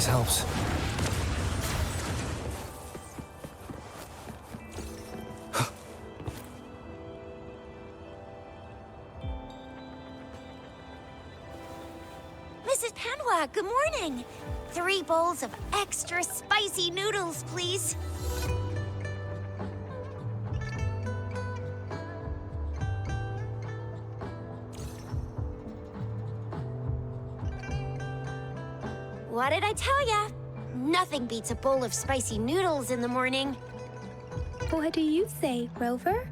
this helps. Mrs. Panwa, good morning. 3 bowls of extra spicy noodles, please. What did I tell ya? Nothing beats a bowl of spicy noodles in the morning. What do you say, Rover?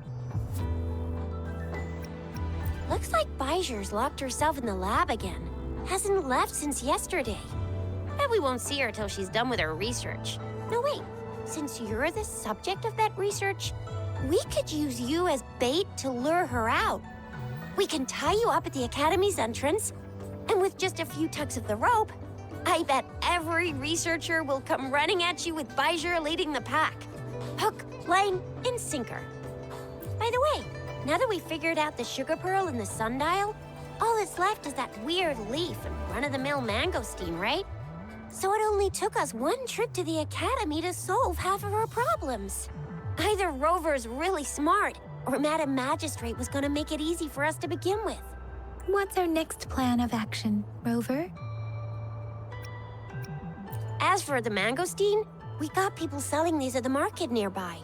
Looks like Baiju's locked herself in the lab again. Hasn't left since yesterday. Bet we won't see her till she's done with her research. No, wait. Since you're the subject of that research, we could use you as bait to lure her out. We can tie you up at the Academy's entrance, and with just a few tugs of the rope, I bet every researcher will come running at you with Baiju leading the pack. Hook, line, and sinker. By the way, now that we've figured out the sugar pearl and the sundial, all that's left is that weird leaf and run-of-the-mill mangosteen, right? So it only took us 1 trip to the Academy to solve half of our problems. Either Rover's really smart, or Madam Magistrate was gonna make it easy for us to begin with. What's our next plan of action, Rover? As for the mangosteen, we got people selling these at the market nearby.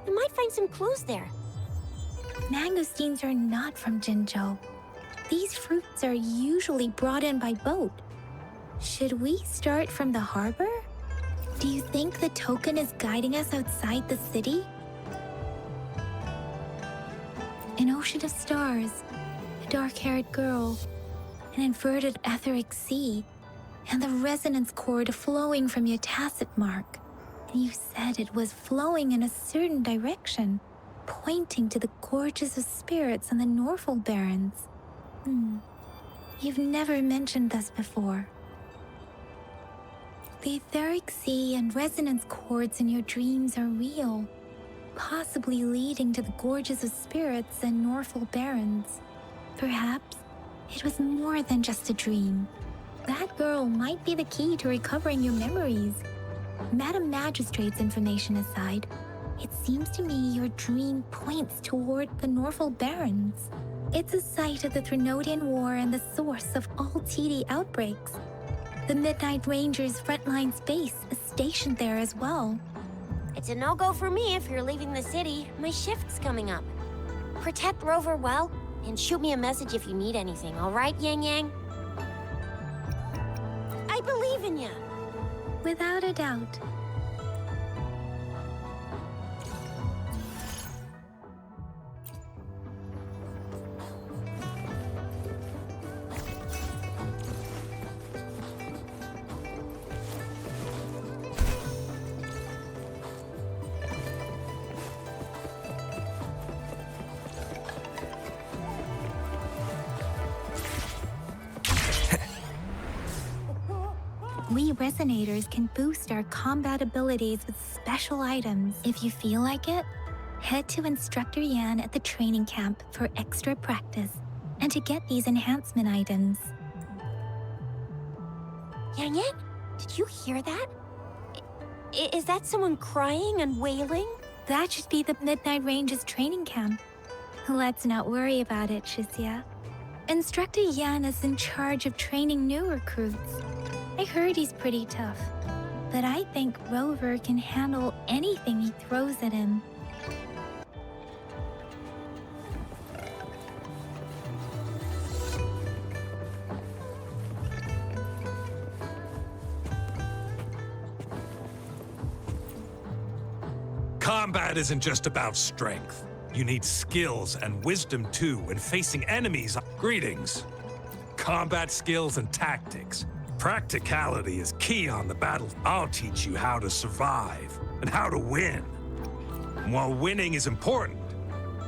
We might find some clues there. Mangosteens are not from Jinzhou. These fruits are usually brought in by boat. Should we start from the harbor? Do you think the token is guiding us outside the city? An ocean of stars, a dark-haired girl, an inverted etheric sea, and the resonance cord flowing from your tacit mark. And you said it was flowing in a certain direction, pointing to the gorges of spirits and the Norfolk Barrens. You've never mentioned this before. The etheric sea and resonance cords in your dreams are real, possibly leading to the gorges of spirits and Norfolk Barrens. Perhaps it was more than just a dream. That girl might be the key to recovering your memories. Madam Magistrate's information aside, it seems to me your dream points toward the Norfolk Barrens. It's a site of the Trinodian War and the source of all TD outbreaks. The Midnight Rangers' frontline base is stationed there as well. It's a no-go for me if you're leaving the city. My shift's coming up. Protect Rover well, and shoot me a message if you need anything, all right, Yang Yang? I believe in you. Without a doubt. We Resonators can boost our combat abilities with special items. If you feel like it, head to Instructor Yan at the training camp for extra practice and to get these enhancement items. Yang Yang, did you hear that? Is that someone crying and wailing? That should be the Midnight Range's training camp. Let's not worry about it, Shixia. Instructor Yan is in charge of training new recruits. I heard he's pretty tough, but I think Rover can handle anything he throws at him. Combat isn't just about strength. You need skills and wisdom too when facing enemies. Greetings. Combat skills and tactics. Practicality is key on the battle. I'll teach you how to survive and how to win. And while winning is important,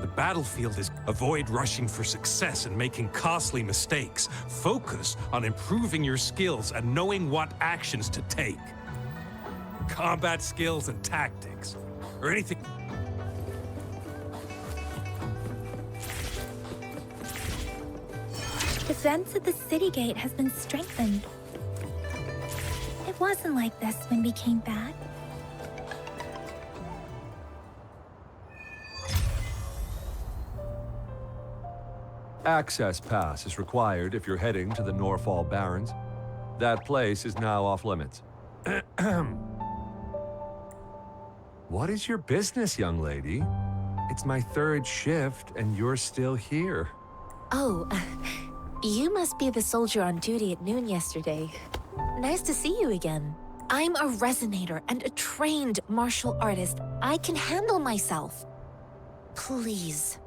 the battlefield is avoid rushing for success and making costly mistakes. Focus on improving your skills and knowing what actions to take. Combat skills and tactics, or anything. Defense at the city gate has been strengthened. If wasn't like this when we came back. Access pass is required if you're heading to the Norfall Barrens. That place is now off limits. What is your business, young lady? It's my third shift and you're still here. Oh, you must be the soldier on duty at noon yesterday. Nice to see you again. I'm a resonator and a trained martial artist. I can handle myself. Please,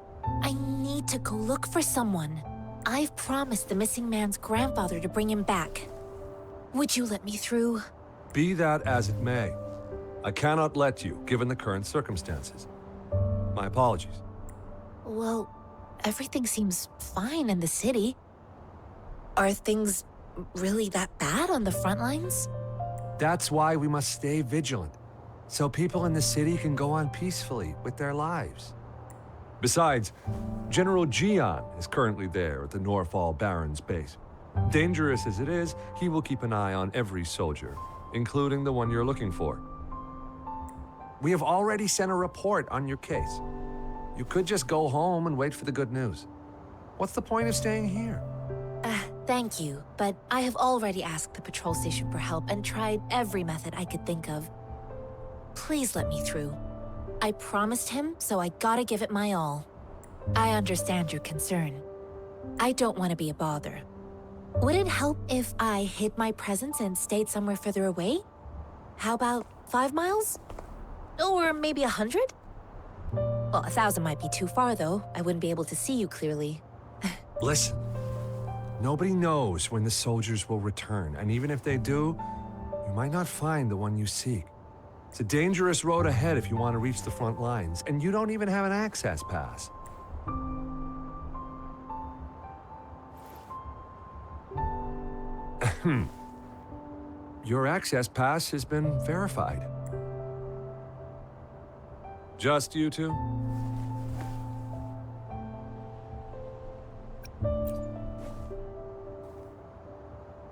I need to go look for someone. I've promised the missing man's grandfather to bring him back. Would you let me through? Be that as it may, I cannot let you, given the current circumstances. My apologies. Well, everything seems fine in the city. Are things really that bad on the front lines? That's why we must stay vigilant, so people in the city can go on peacefully with their lives. Besides, General Jian is currently there at the Norfall Barrens base. Dangerous as it is, he will keep an eye on every soldier, including the one you're looking for. We have already sent a report on your case. You could just go home and wait for the good news. What's the point of staying here? Thank you, but I have already asked the patrol station for help and tried every method I could think of. Please let me through. I promised him, so I gotta give it my all. I understand your concern. I don't want to be a bother. Would it help if I hid my presence and stayed somewhere further away? How about 5 miles? Or maybe 100? Well, 1,000 might be too far, though. I wouldn't be able to see you clearly. Listen, nobody knows when the soldiers will return, and even if they do, you might not find the one you seek. It's a dangerous road ahead if you want to reach the front lines, and you don't even have an access pass. Your access pass has been verified. Just you two?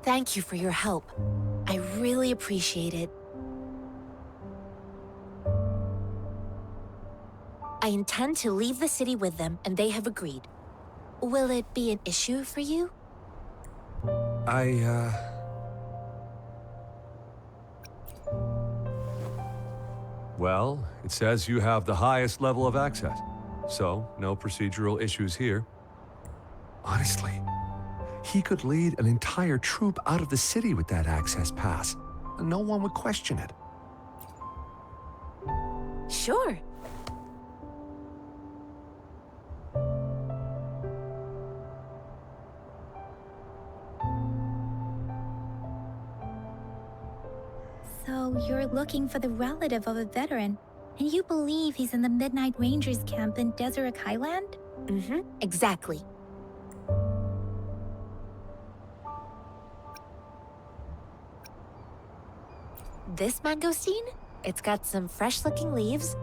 Thank you for your help. I really appreciate it. I intend to leave the city with them, and they have agreed. Will it be an issue for you? Well, it says you have the highest level of access, so no procedural issues here. Honestly, he could lead an entire troop out of the city with that access pass, and no one would question it. Sure. So you're looking for the relative of a veteran, and you believe he's in the Midnight Rangers camp in Deseret Highland? Exactly. This mangosteen? It's got some fresh-looking leaves,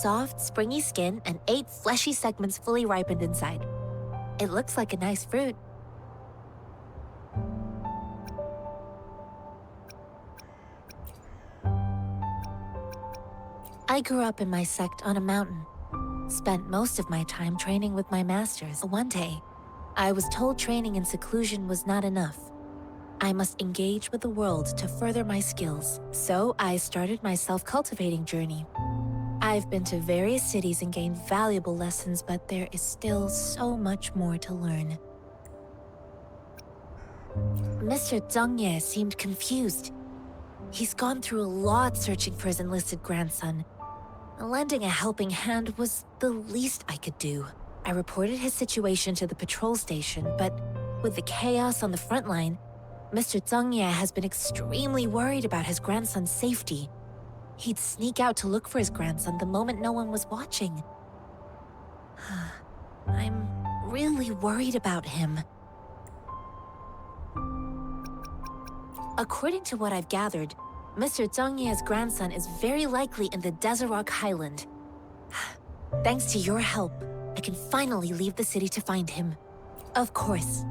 soft, springy skin, and 8 fleshy segments fully ripened inside. It looks like a nice fruit. I grew up in my sect on a mountain. Spent most of my time training with my masters. One day, I was told training in seclusion was not enough. I must engage with the world to further my skills. So I started my self-cultivating journey. I've been to various cities and gained valuable lessons, but there is still so much more to learn. Mr. Zhang Ye seemed confused. He's gone through a lot searching for his enlisted grandson. Lending a helping hand was the least I could do. I reported his situation to the patrol station, but with the chaos on the front line, Mr. Zhang Ye has been extremely worried about his grandson's safety. He'd sneak out to look for his grandson the moment no one was watching. I'm really worried about him. According to what I've gathered, Mr. Zhang Ye's grandson is very likely in the Deseret Highland. Thanks to your help, I can finally leave the city to find him. Of course.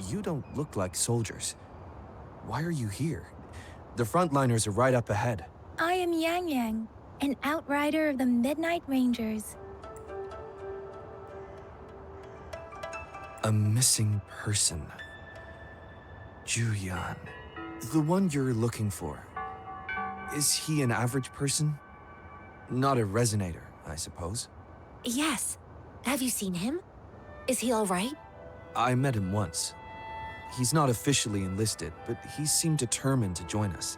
You don't look like soldiers. Why are you here? The frontliners are right up ahead. I am Yang Yang, an outrider of the Midnight Rangers. A missing person. Juyan. The one you're looking for. Is he an average person? Not a resonator, I suppose. Yes. Have you seen him? Is he all right? I met him once. He's not officially enlisted, but he seemed determined to join us.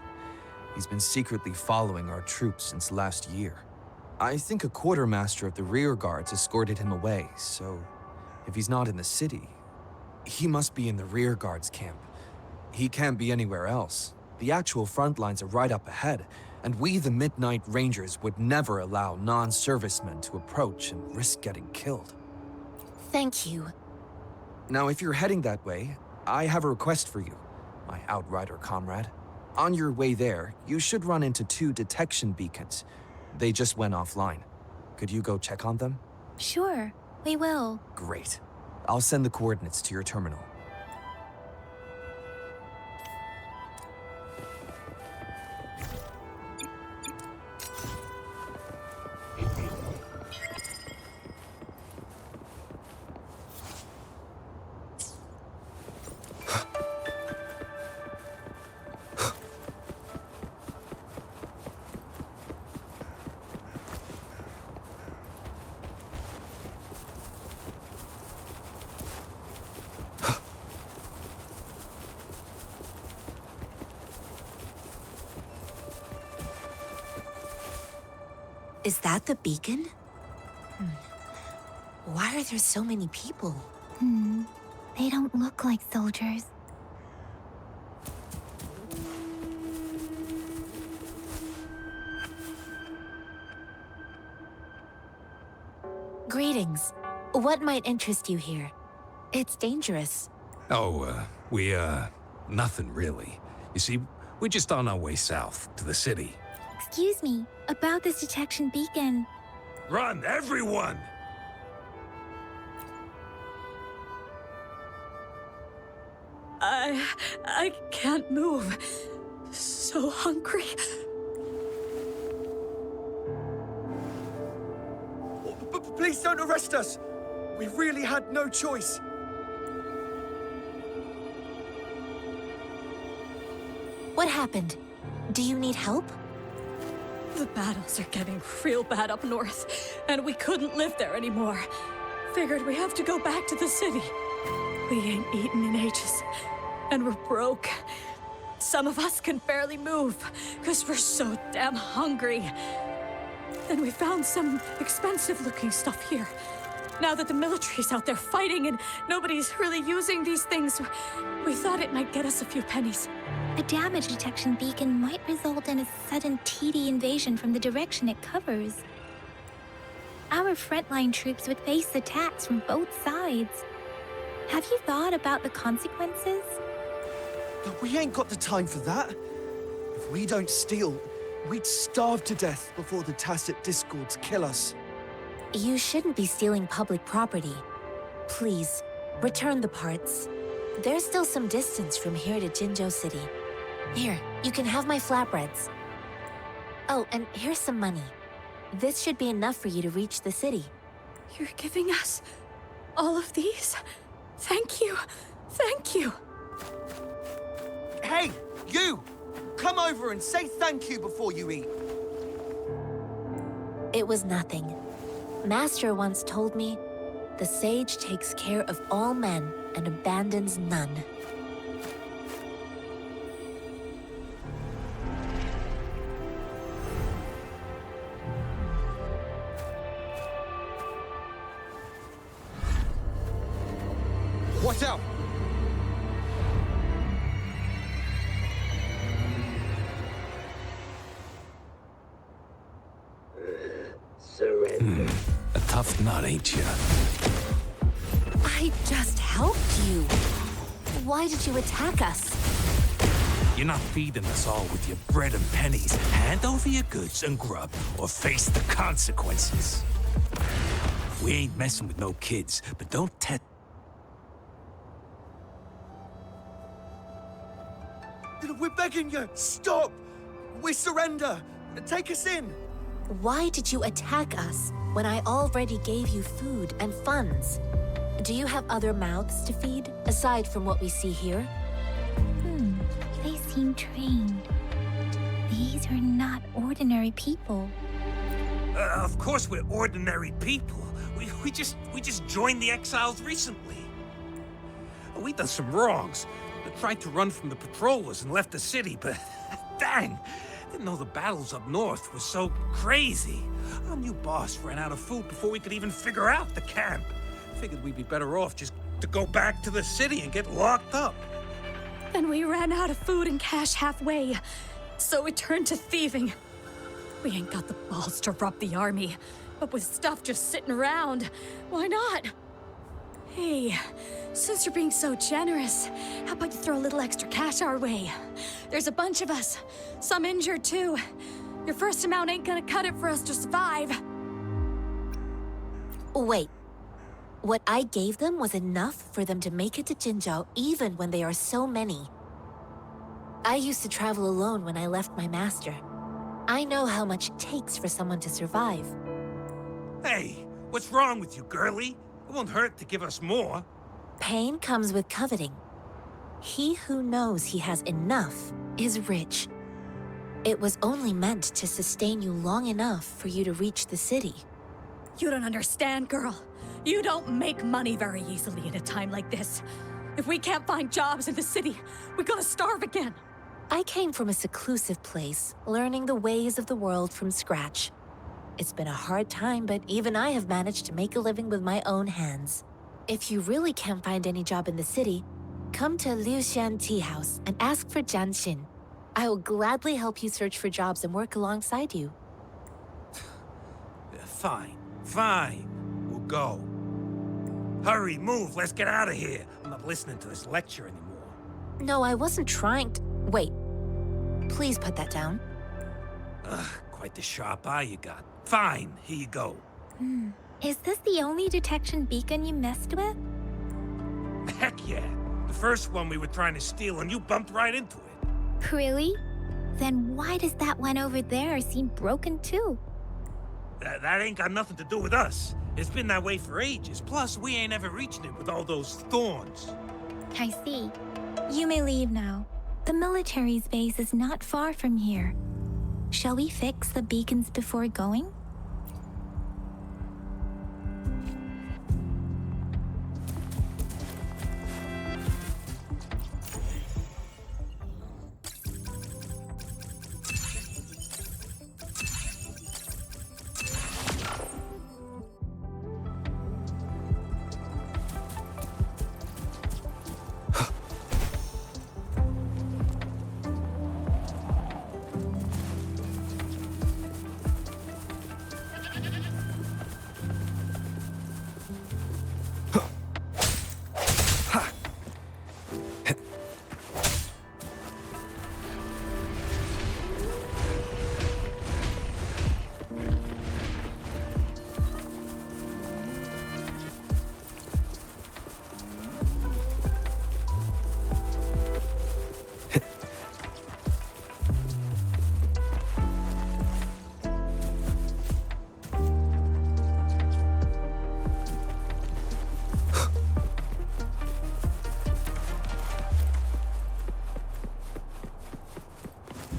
He's been secretly following our troops since last year. I think a quartermaster of the rear guards escorted him away, so if he's not in the city, he must be in the rear guards camp. He can't be anywhere else. The actual front lines are right up ahead, and we, the Midnight Rangers, would never allow non-servicemen to approach and risk getting killed. Thank you. Now, if you're heading that way, I have a request for you, my outrider comrade. On your way there, you should run into 2 detection beacons. They just went offline. Could you go check on them? Sure, we will. Great. I'll send the coordinates to your terminal. Is that the beacon? Why are there so many people? They don't look like soldiers. Greetings. What might interest you here? It's dangerous. Oh, nothing really. You see, we're just on our way south to the city. Excuse me, about this detection beacon. Run, everyone! I can't move. So hungry. Please don't arrest us! We really had no choice. What happened? Do you need help? The battles are getting real bad up north, and we couldn't live there anymore. Figured we have to go back to the city. We ain't eaten in ages, and we're broke. Some of us can barely move, because we're so damn hungry. Then we found some expensive-looking stuff here. Now that the military's out there fighting and nobody's really using these things, we thought it might get us a few pennies. A damage detection beacon might result in a sudden TD invasion from the direction it covers. Our frontline troops would face attacks from both sides. Have you thought about the consequences? But we ain't got the time for that. If we don't steal, we'd starve to death before the Tacit Discords kill us. You shouldn't be stealing public property. Please, return the parts. There's still some distance from here to Jinzhou City. Here, you can have my flatbreads. Oh, and here's some money. This should be enough for you to reach the city. You're giving us all of these? Thank you. Thank you. Hey, you! Come over and say thank you before you eat. It was nothing. Master once told me, the sage takes care of all men and abandons none. Watch out! A tough nut, ain't you? I just helped you. Why did you attack us? You're not feeding us all with your bread and pennies. Hand over your goods and grub, or face the consequences. We ain't messing with no kids, but don't we're begging you! Stop! We surrender! Take us in! Why did you attack us when I already gave you food and funds? Do you have other mouths to feed, aside from what we see here? They seem trained. These are not ordinary people. Of course we're ordinary people. We just joined the exiles recently. We done some wrongs. We tried to run from the patrollers and left the city, but dang, didn't know the battles up north were so crazy. Our new boss ran out of food before we could even figure out the camp. Figured we'd be better off just to go back to the city and get locked up. Then we ran out of food and cash halfway, so we turned to thieving. We ain't got the balls to rob the army, but with stuff just sitting around, why not? Hey, since you're being so generous, how about you throw a little extra cash our way? There's a bunch of us, some injured too. Your first amount ain't gonna cut it for us to survive. Wait. What I gave them was enough for them to make it to Jinzhou even when they are so many. I used to travel alone when I left my master. I know how much it takes for someone to survive. Hey, what's wrong with you, girlie? It won't hurt to give us more. Pain comes with coveting. He who knows he has enough is rich. It was only meant to sustain you long enough for you to reach the city. You don't understand, girl. You don't make money very easily in a time like this. If we can't find jobs in the city, we're gonna starve again. I came from a seclusive place, learning the ways of the world from scratch. It's been a hard time, but even I have managed to make a living with my own hands. If you really can't find any job in the city, come to Liu Xian Tea House and ask for Jian Xin. I will gladly help you search for jobs and work alongside you. Fine. We'll go. Hurry, move, let's get out of here. I'm not listening to this lecture anymore. No, I wasn't trying to... Wait. Please put that down. Quite the sharp eye you got. Fine, here you go. Is this the only detection beacon you messed with? Heck yeah. The first one we were trying to steal and you bumped right into it. Really? Then why does that one over there seem broken too? That ain't got nothing to do with us. It's been that way for ages. Plus, we ain't ever reaching it with all those thorns. I see. You may leave now. The military's base is not far from here. Shall we fix the beacons before going?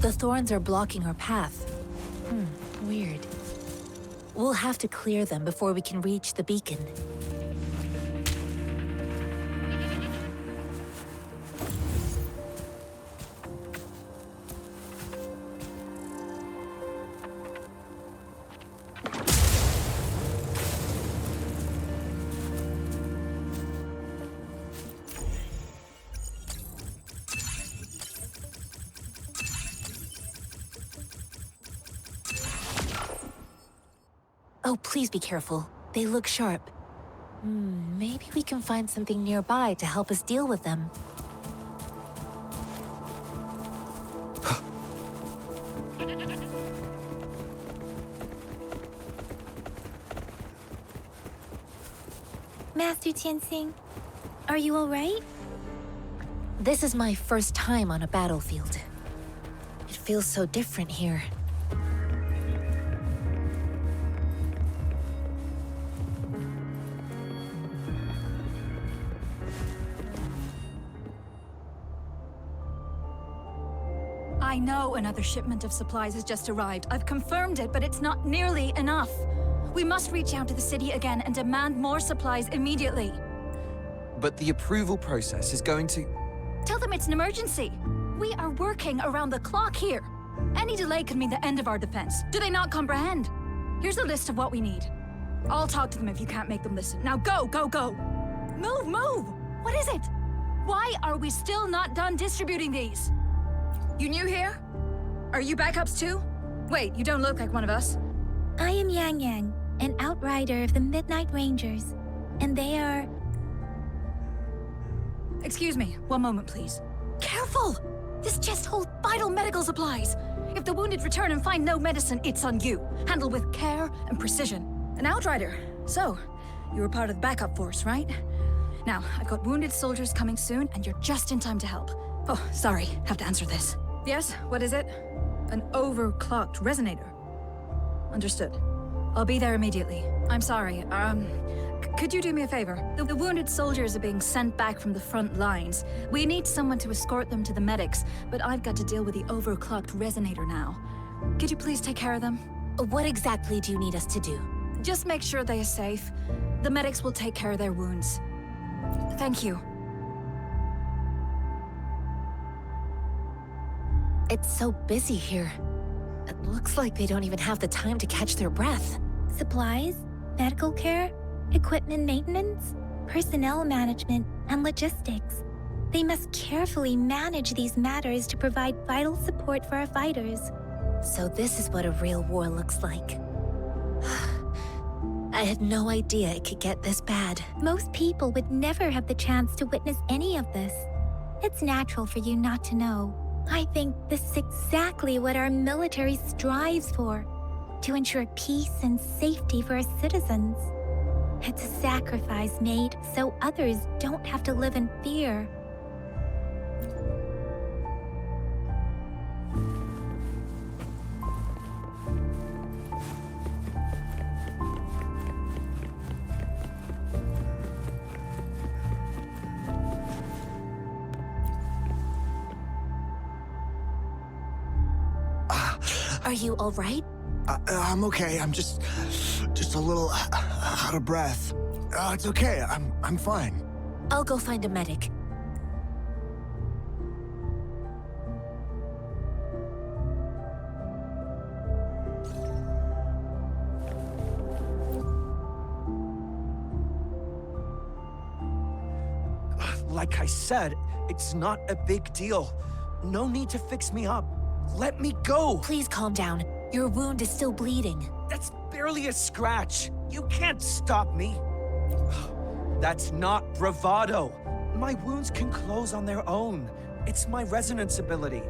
The thorns are blocking our path. Weird. We'll have to clear them before we can reach the beacon. Oh, please be careful. They look sharp. Maybe we can find something nearby to help us deal with them. Master Tianxing, are you all right? This is my first time on a battlefield. feels so different here. I know another shipment of supplies has just arrived. I've confirmed it, but it's not nearly enough. We must reach out to the city again and demand more supplies immediately. But the approval process is going to... Tell them it's an emergency. We are working around the clock here. Any delay could mean the end of our defense. Do they not comprehend? Here's a list of what we need. I'll talk to them if you can't make them listen. Now go, go, go! Move, move! What is it? Why are we still not done distributing these? You new here? Are you backups too? Wait, you don't look like one of us. I am Yang Yang, an outrider of the Midnight Rangers, and they are... Excuse me, one moment please. Careful! This chest holds vital medical supplies. If the wounded return and find no medicine, it's on you. Handle with care and precision. An outrider. So, you were part of the backup force, right? Now, I've got wounded soldiers coming soon, and you're just in time to help. Oh, sorry, have to answer this. Yes, what is it? An overclocked resonator. Understood. I'll be there immediately. I'm sorry, could you do me a favor? The wounded soldiers are being sent back from the front lines. We need someone to escort them to the medics, but I've got to deal with the overclocked resonator now. Could you please take care of them? What exactly do you need us to do? Just make sure they are safe. The medics will take care of their wounds. Thank you. It's so busy here. It looks like they don't even have the time to catch their breath. Supplies, medical care, equipment maintenance, personnel management, and logistics. They must carefully manage these matters to provide vital support for our fighters. So this is what a real war looks like. I had no idea it could get this bad. Most people would never have the chance to witness any of this. It's natural for you not to know. I think this is exactly what our military strives for, to ensure peace and safety for our citizens. It's a sacrifice made so others don't have to live in fear. Are you all right? I'm okay. I'm just a little out of breath. It's okay. I'm fine. I'll go find a medic. Like I said, it's not a big deal. No need to fix me up. Let me go! Please calm down. Your wound is still bleeding. That's barely a scratch. You can't stop me. That's not bravado. My wounds can close on their own. It's my resonance ability.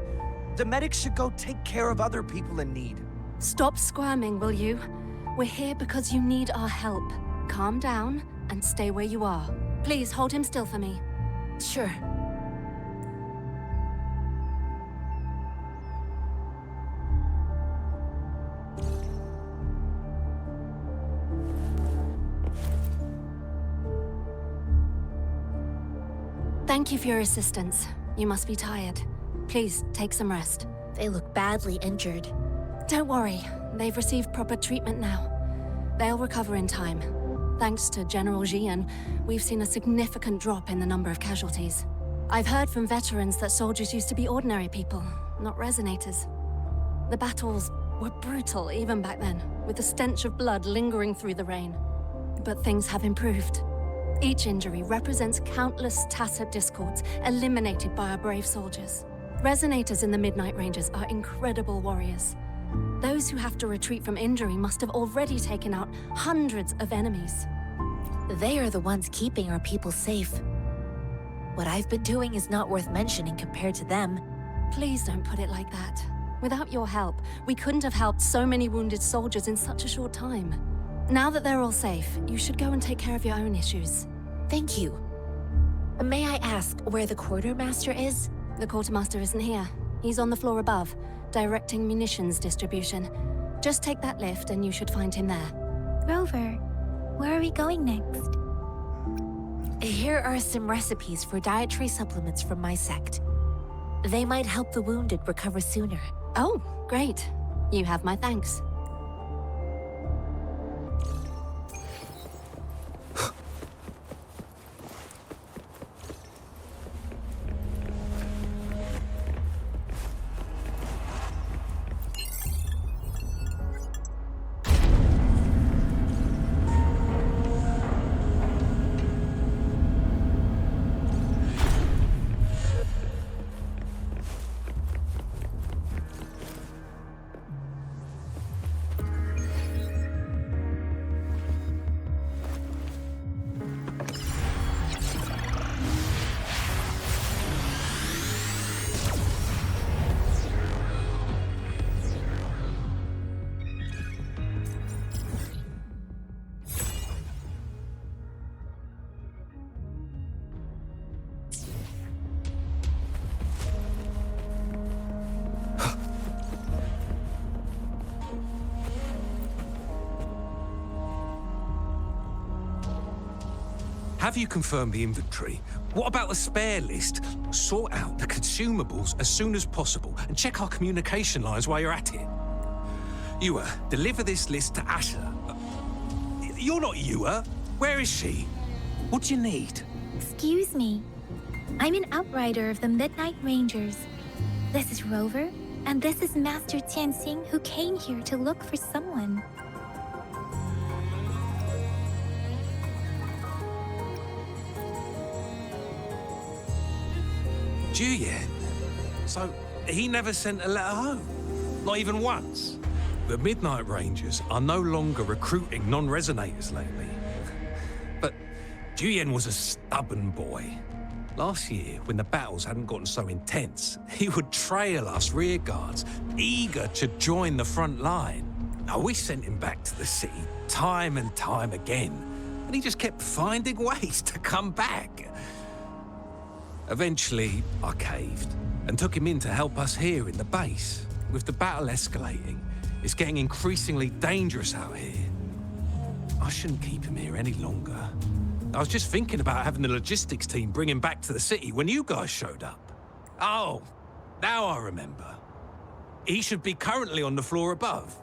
The medics should go take care of other people in need. Stop squirming, will you? We're here because you need our help. Calm down and stay where you are. Please hold him still for me. Sure. Thank you for your assistance. You must be tired. Please, take some rest. They look badly injured. Don't worry. They've received proper treatment now. They'll recover in time. Thanks to General Jian, we've seen a significant drop in the number of casualties. I've heard from veterans that soldiers used to be ordinary people, not resonators. The battles were brutal even back then, with the stench of blood lingering through the rain. But things have improved. Each injury represents countless tacit discords eliminated by our brave soldiers. Resonators in the Midnight Rangers are incredible warriors. Those who have to retreat from injury must have already taken out hundreds of enemies. They are the ones keeping our people safe. What I've been doing is not worth mentioning compared to them. Please don't put it like that. Without your help, we couldn't have helped so many wounded soldiers in such a short time. Now that they're all safe, you should go and take care of your own issues. Thank you. May I ask where the quartermaster is? The quartermaster isn't here. He's on the floor above, directing munitions distribution. Just take that lift and you should find him there. Rover, where are we going next? Here are some recipes for dietary supplements from my sect. They might help the wounded recover sooner. Oh, great. You have my thanks. Have you confirmed the inventory? What about the spare list? Sort out the consumables as soon as possible and check our communication lines while you're at it. Yua, deliver this list to Asher. You're not Yua. Where is she? What do you need? Excuse me. I'm an outrider of the Midnight Rangers. This is Rover, and this is Master Tianxing, who came here to look for someone. Juyen. So, he never sent a letter home? Not even once? The Midnight Rangers are no longer recruiting non-resonators lately. But Juyen was a stubborn boy. Last year, when the battles hadn't gotten so intense, he would trail us rearguards, eager to join the front line. Now, we sent him back to the city time and time again, and he just kept finding ways to come back. Eventually, I caved and took him in to help us here in the base. With the battle escalating, it's getting increasingly dangerous out here. I shouldn't keep him here any longer. I was just thinking about having the logistics team bring him back to the city when you guys showed up. Oh, now I remember. He should be currently on the floor above.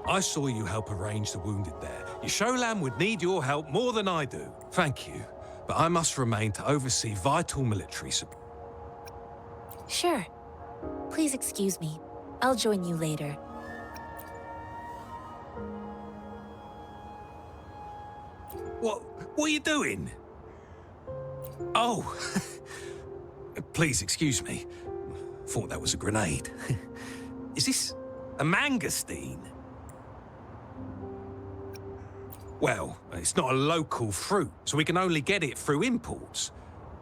I saw you help arrange the wounded there. Yasholam would need your help more than I do. Thank you. But I must remain to oversee vital military support. Sure. Please excuse me. I'll join you later. What are you doing? Oh, please excuse me. Thought that was a grenade. Is this a mangosteen? Well, it's not a local fruit, so we can only get it through imports.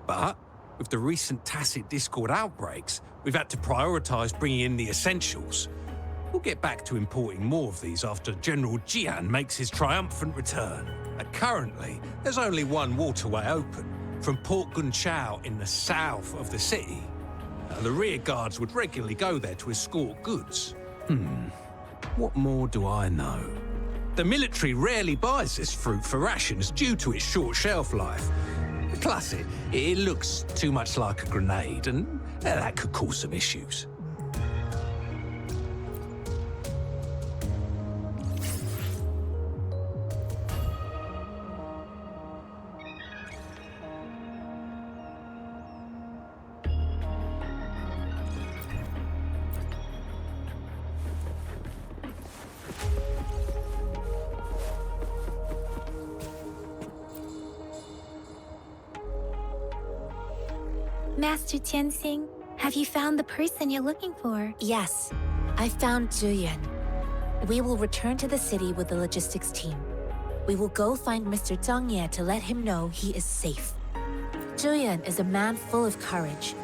But with the recent tacit discord outbreaks, we've had to prioritize bringing in the essentials. We'll get back to importing more of these after General Jian makes his triumphant return. And currently, there's only one waterway open, from Port Gunchao in the south of the city. And the rear guards would regularly go there to escort goods. What more do I know? The military rarely buys this fruit for rations due to its short shelf life. Plus, it looks too much like a grenade, and that could cause some issues. Master Tianxing, have you found the person you're looking for? Yes, I found Juyen. We will return to the city with the logistics team. We will go find Mr. Zhang Ye to let him know he is safe. Juyen is a man full of courage.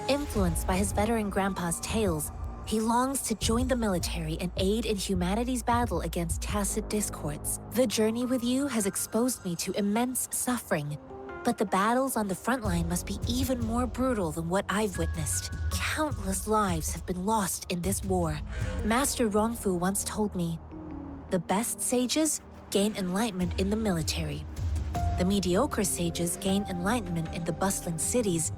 Influenced by his veteran grandpa's tales, he longs to join the military and aid in humanity's battle against tacit discords. The journey with you has exposed me to immense suffering. But the battles on the front line must be even more brutal than what I've witnessed. Countless lives have been lost in this war. Master Rongfu once told me, the best sages gain enlightenment in the military. The mediocre sages gain enlightenment in the bustling cities,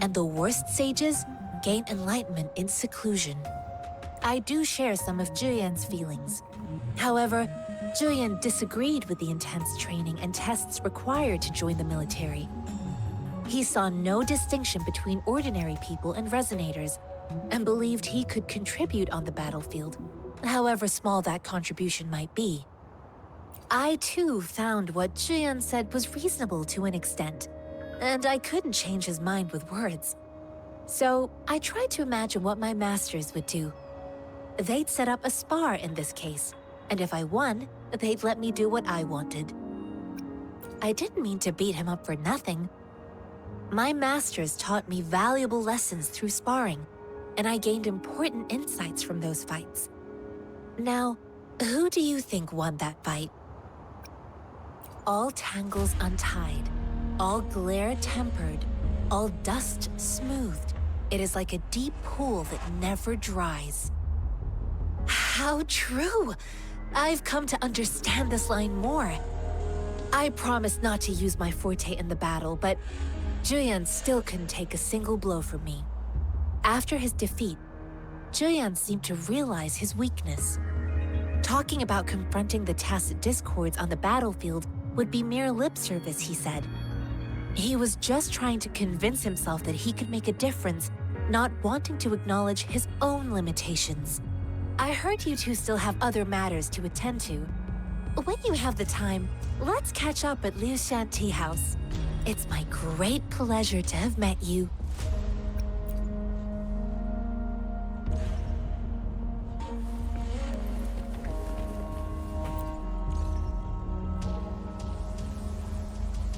and the worst sages gain enlightenment in seclusion. I do share some of Juyan's feelings. However, Juyan disagreed with the intense training and tests required to join the military. He saw no distinction between ordinary people and resonators, and believed he could contribute on the battlefield, however small that contribution might be. I too found what Juyan said was reasonable to an extent, and I couldn't change his mind with words. So I tried to imagine what my masters would do. They'd set up a spar in this case, and if I won, they'd let me do what I wanted. I didn't mean to beat him up for nothing. My masters taught me valuable lessons through sparring, and I gained important insights from those fights. Now, who do you think won that fight? All tangles untied, all glare tempered, all dust smoothed. It is like a deep pool that never dries. How true! I've come to understand this line more. I promised not to use my forte in the battle, but Juyan still couldn't take a single blow from me. After his defeat, Juyan seemed to realize his weakness. Talking about confronting the tacit discords on the battlefield would be mere lip service, he said. He was just trying to convince himself that he could make a difference, not wanting to acknowledge his own limitations. I heard you two still have other matters to attend to. When you have the time, let's catch up at Liu Shan Tea House. It's my great pleasure to have met you.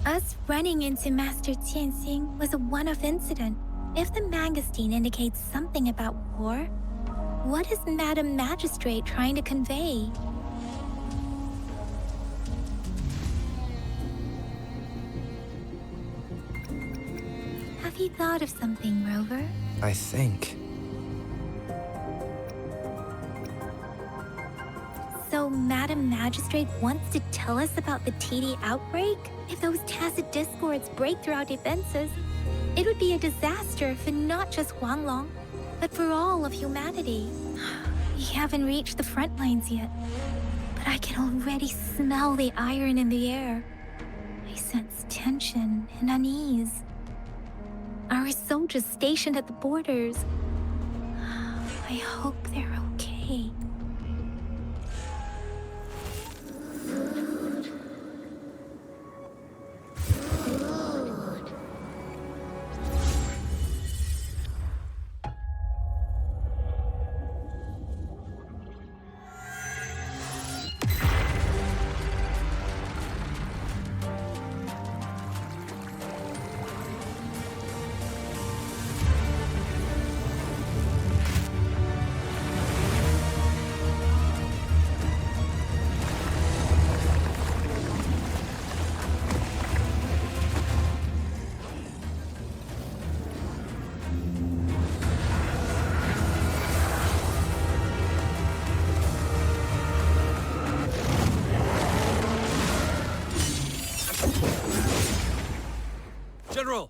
Us running into Master Tianxing was a one-off incident. If the magazine indicates something about war, what is Madam Magistrate trying to convey? Have you thought of something, Rover? I think. So Madam Magistrate wants to tell us about the TD outbreak? If those tacit discords break through our defenses, it would be a disaster for not just Huanglong, but for all of humanity. We haven't reached the front lines yet, but I can already smell the iron in the air. I sense tension and unease. Our soldiers stationed at the borders, I hope they're okay. General!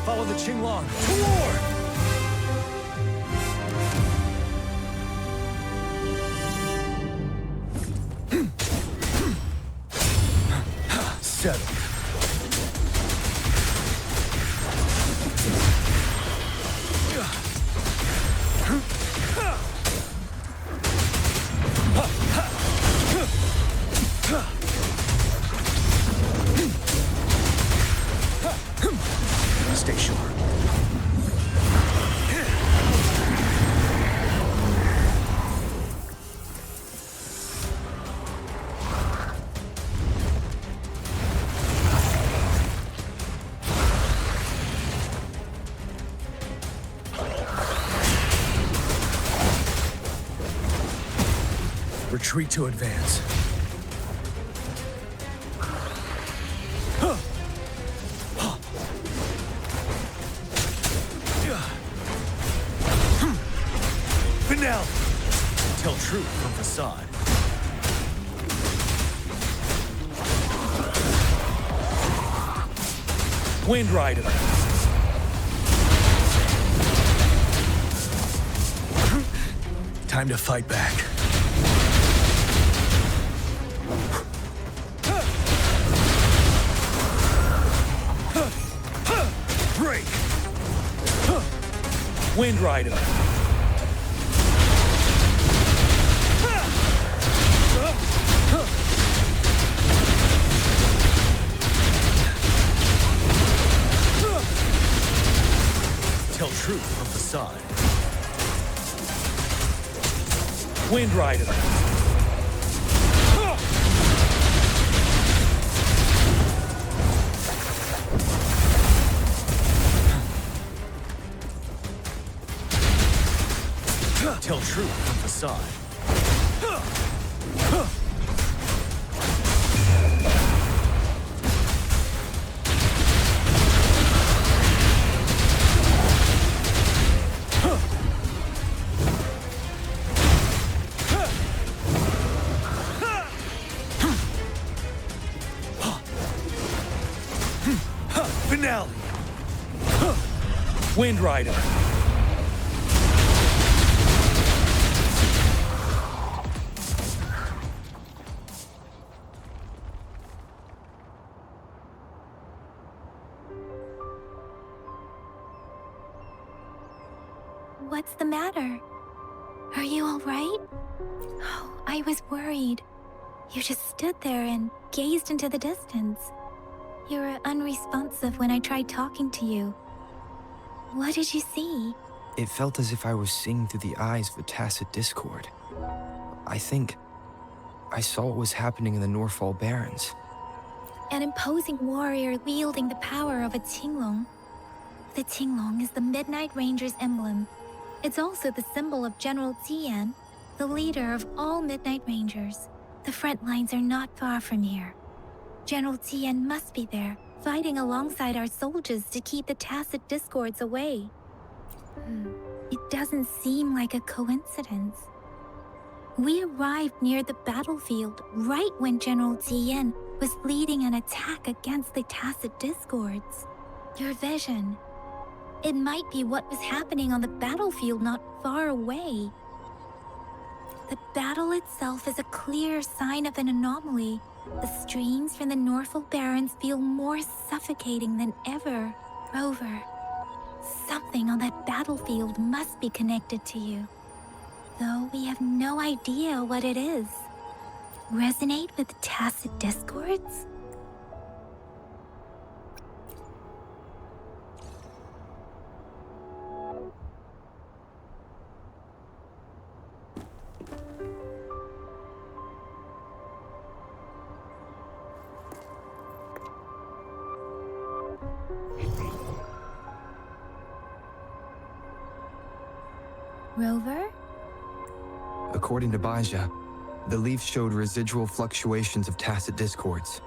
Follow the Qinglong toward! Settle. Stay sharp. Retreat to advance. Finale! Tell truth from facade. Wind Rider. Time to fight back. Break! Wind Rider. Tell truth from facade. Wind Rider. Tell truth from facade. Finale! Wind Rider! What's the matter? Are you all right? Oh, I was worried. You just stood there and gazed into the distance. You were unresponsive when I tried talking to you. What did you see? It felt as if I was seeing through the eyes of a tacit discord. I think I saw what was happening in the Norfall Barrens. An imposing warrior wielding the power of a Huanglong. The Huanglong is the Midnight Ranger's emblem. It's also the symbol of General Tian, the leader of all Midnight Rangers. The front lines are not far from here. General Tian must be there, fighting alongside our soldiers to keep the tacit discords away. It doesn't seem like a coincidence. We arrived near the battlefield right when General Tian was leading an attack against the tacit discords. Your vision. It might be what was happening on the battlefield not far away. The battle itself is a clear sign of an anomaly. The streams from the Norfall Barrens feel more suffocating than ever. Rover, something on that battlefield must be connected to you. Though we have no idea what it is. Resonate with tacit discords? Rover? According to Baja, the leaf showed residual fluctuations of tacit discords.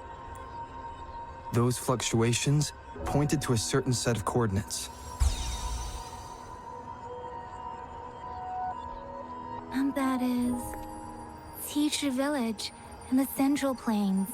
Those fluctuations pointed to a certain set of coordinates. And that is Teacher Village in the Central Plains.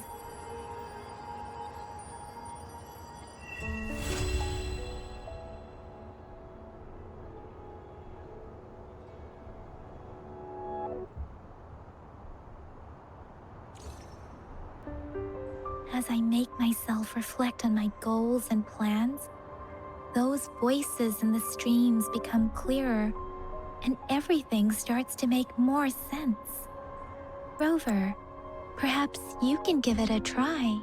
As I make myself reflect on my goals and plans, those voices in the streams become clearer, and everything starts to make more sense. Rover, perhaps you can give it a try.